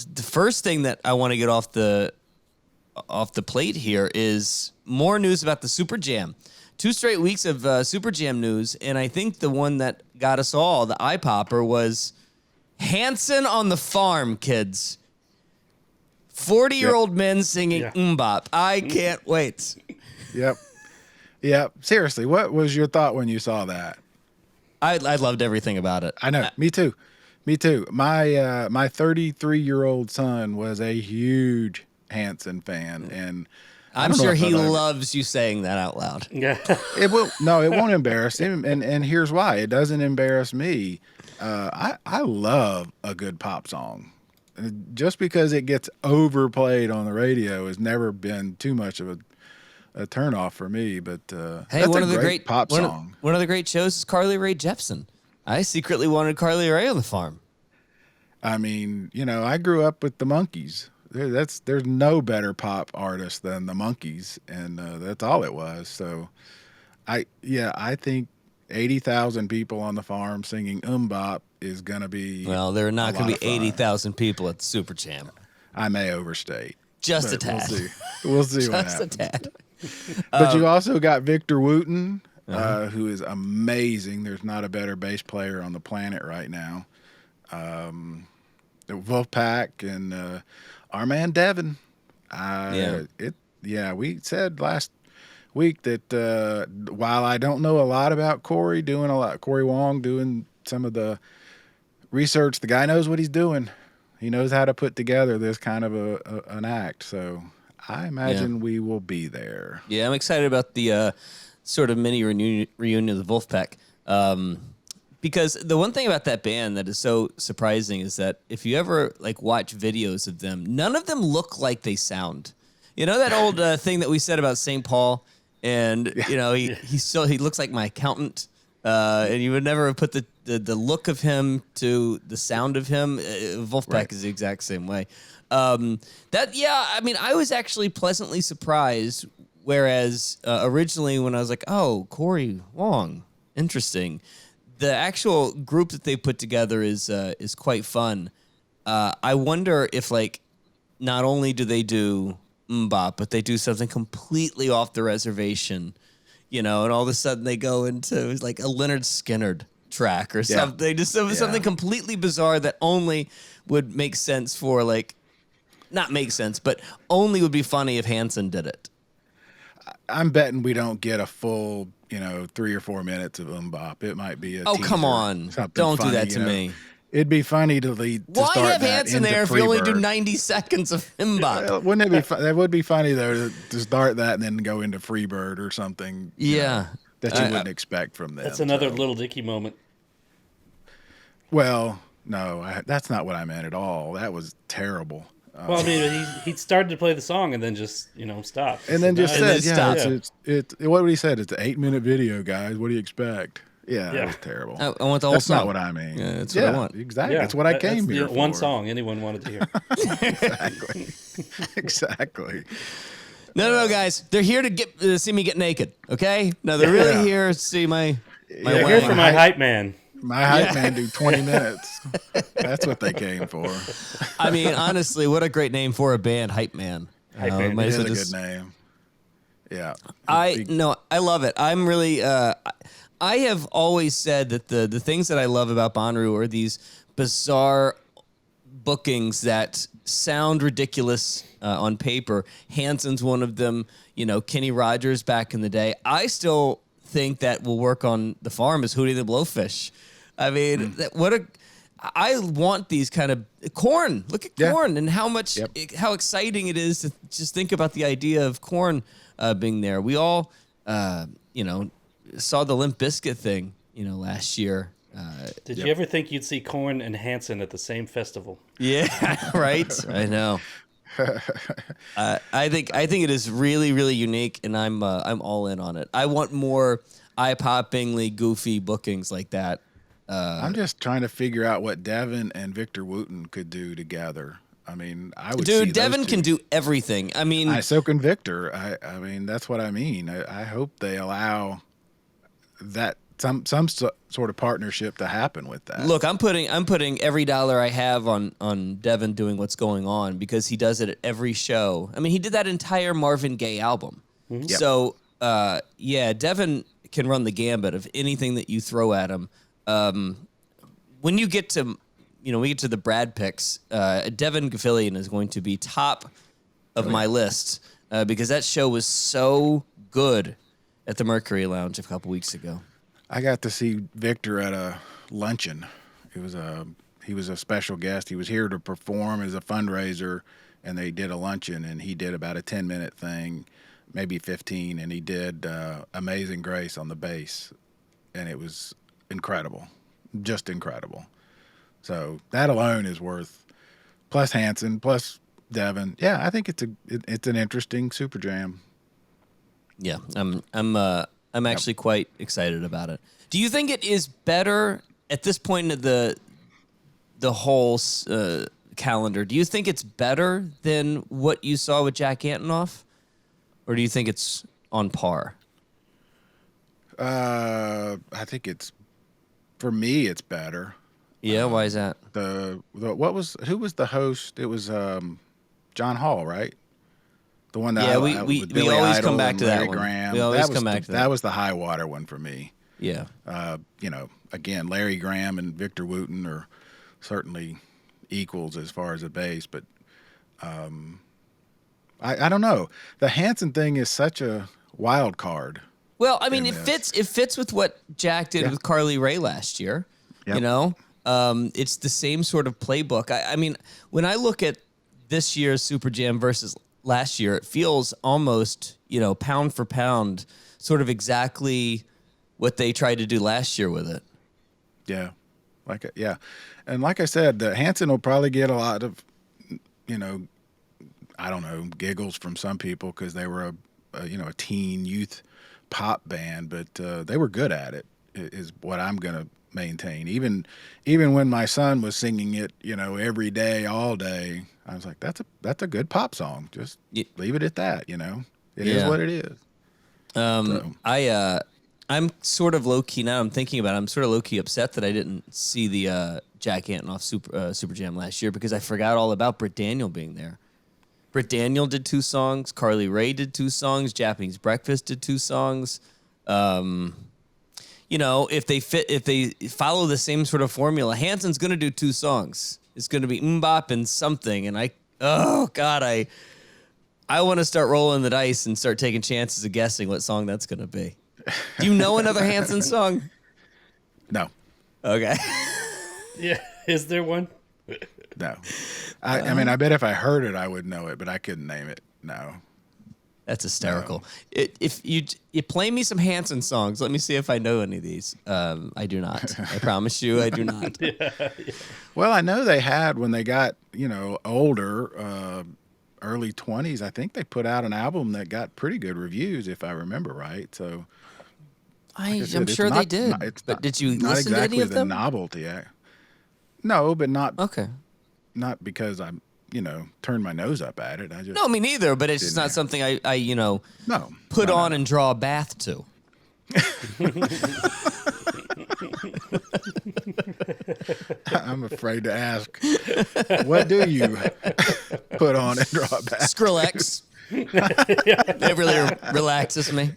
the first thing that I want to get off the plate here is more news about the SuperJam. 2 straight weeks of SuperJam news, and I think the one that got us all, the eye popper, was Hanson on the farm, kids. 40-year-old men singing MMMBop. I can't wait. Yep. Seriously, what was your thought when you saw that? I loved everything about it. I know. Me too. My 33-year-old son was a huge Hanson fan, and I'm sure he loves you saying that out loud. Yeah. It won't embarrass him, and here's why. It doesn't embarrass me. I love a good pop song. Just because it gets overplayed on the radio has never been too much of a turnoff for me. But hey, that's one of the great pop song. One of the great shows is Carly Rae Jepsen. I secretly wanted Carly Rae on the farm. I mean, I grew up with the Monkees. There's no better pop artist than the Monkees, and that's all it was. So, I think 80,000 people on the farm singing MMMBop is gonna be. Well, there are not going to be 80,000 people at the SuperJam. I may overstate. Just a tad. We'll see what Just happens. a tad. But you also got Victor Wooten, who is amazing. There's not a better bass player on the planet right now. The Wolfpack and our man Devin. We said last week that while I don't know a lot about Cory Wong doing some of the research, the guy knows what he's doing. He knows how to put together this kind of an act. So I imagine we will be there. Yeah, I'm excited about the sort of mini reunion of the Wolfpack. Because the one thing about that band that is so surprising is that if you ever watch videos of them, none of them look like they sound. You know that old thing that we said about St. Paul, and he looks like my accountant, and you would never put the look of him to the sound of him. Wolfpack is the exact same way. I was actually pleasantly surprised. Whereas originally when I was like, oh, Cory Wong, interesting. The actual group that they put together is quite fun. I wonder if not only do they do MMMBop, but they do something completely off the reservation, and all of a sudden they go into a Leonard Skinner track or something, just something completely bizarre that only would make sense for not make sense, but only would be funny if Hanson did it. I'm betting we don't get a full 3 or 4 minutes of MMMBop. It might be a teaser, come on. Don't do that to me. It'd be funny to Why start have Hanson there if you only do Freebird. 90 seconds of MMMBop? Wouldn't it be that would be funny though to start that and then go into Freebird or something that you wouldn't expect from them. That's another Little Dicky moment. Well, no, that's not what I meant at all. That was terrible. Well, I mean, he started to play the song and then just stopped. And then just said, it's what would he said? It's an 8-minute video, guys. What do you expect? Yeah, that was terrible. I want the whole That's song. not what I mean. Yeah, that's what I want. Exactly. That's what I came here for. One song anyone wanted to hear. Exactly. No, guys. They're here to see me get naked, okay? No, they're really here to see my They're here for my hype man. My hype man do 20 minutes. That's what they came for. I mean, honestly, what a great name for a band, Hype Man. Hype Man. It is a good name. Yeah. I love it. I'm really I have always said that the things that I love about Bonnaroo are these bizarre bookings that sound ridiculous on paper. Hanson's one of them. Kenny Rogers back in the day. I still think that will work on the farm is Hootie the Blowfish. I mean, I want these kind of Korn. Look at Korn and how how exciting it is to just think about the idea of Korn being there. We all, saw the Limp Bizkit thing, last year. Did you ever think you'd see Korn and Hanson at the same festival? Yeah, right. I know. I think it is really, really unique, and I'm all in on it. I want more eye-poppingly goofy bookings like that. I'm just trying to figure out what Devin and Victor Wooten could do together. I mean, I would. Dude, Devin can do everything. I mean, so can Victor. I mean, that's what I mean. I hope they allow that sort of partnership to happen with that. Look, I'm putting every dollar I have on Devin doing What's Going On, because he does it at every show. I mean, he did that entire Marvin Gaye album. Yep. So, yeah, Devin can run the gambit of anything that you throw at him. When you get to, we get to the Brad picks, Devin Gafillion is going to be top of my list, because that show was so good at the Mercury Lounge a couple weeks ago. I got to see Victor at a luncheon. He was a special guest. He was here to perform as a fundraiser, and they did a luncheon, and he did about a 10-minute thing, maybe 15, and he did Amazing Grace on the bass, and it was incredible, just incredible. So that alone is worth, plus Hanson, plus Devin. Yeah, I think it's an interesting SuperJam. Yeah, I'm actually quite excited about it. Do you think it is better at this point in the whole calendar? Do you think it's better than what you saw with Jack Antonoff, or do you think it's on par? I think for me, it's better. Yeah, why is that? Who was the host? It was John Hall, right? The one that we Billy always Idol come back and to that Larry one. Graham. We always come back to that. That was the high water one for me. Yeah. Again, Larry Graham and Victor Wooten are certainly equals as far as a bass, but I don't know. The Hanson thing is such a wild card. Well, I mean, it fits with what Jack did with Carly Rae last year. Yep. It's the same sort of playbook. I mean, when I look at this year's SuperJam versus last year, it feels almost, pound for pound, sort of exactly what they tried to do last year with it. Yeah. And like I said, Hanson will probably get a lot of, I don't know, giggles from some people because they were a teen youth pop band, but they were good at it, is what I'm going to maintain. Even when my son was singing it, every day, all day, I was like, that's a good pop song. Just leave it at that, It is what it is. I'm sort of low key now. I'm thinking about it. I'm sort of low key upset that I didn't see the Jack Antonoff SuperJam last year, because I forgot all about Britt Daniel being there. Britt Daniel did 2 songs. Carly Rae did 2 songs. Japanese Breakfast did 2 songs. If they follow the same sort of formula, Hanson's going to do 2 songs. It's going to be MMMBop and something. And I want to start rolling the dice and start taking chances of guessing what song that's going to be. Do you know another Hanson song? No. Okay. Yeah. Is there one? No. I mean, I bet if I heard it, I would know it, but I couldn't name it. No. That's hysterical. No. If you play me some Hanson songs, let me see if I know any of these. I do not. I promise you, I do not. Yeah. Well, I know they had, when they got, older, early 20s, I think they put out an album that got pretty good reviews, if I remember right. So I'm sure they did. But did you listen to any of them? Not exactly the novelty. No, but not. Okay. Not because I'm, turned my nose up at it. No, me neither. But it's just not something I put on and draw a bath to. I'm afraid to ask. What do you put on and draw a bath? Skrillex. It really relaxes me.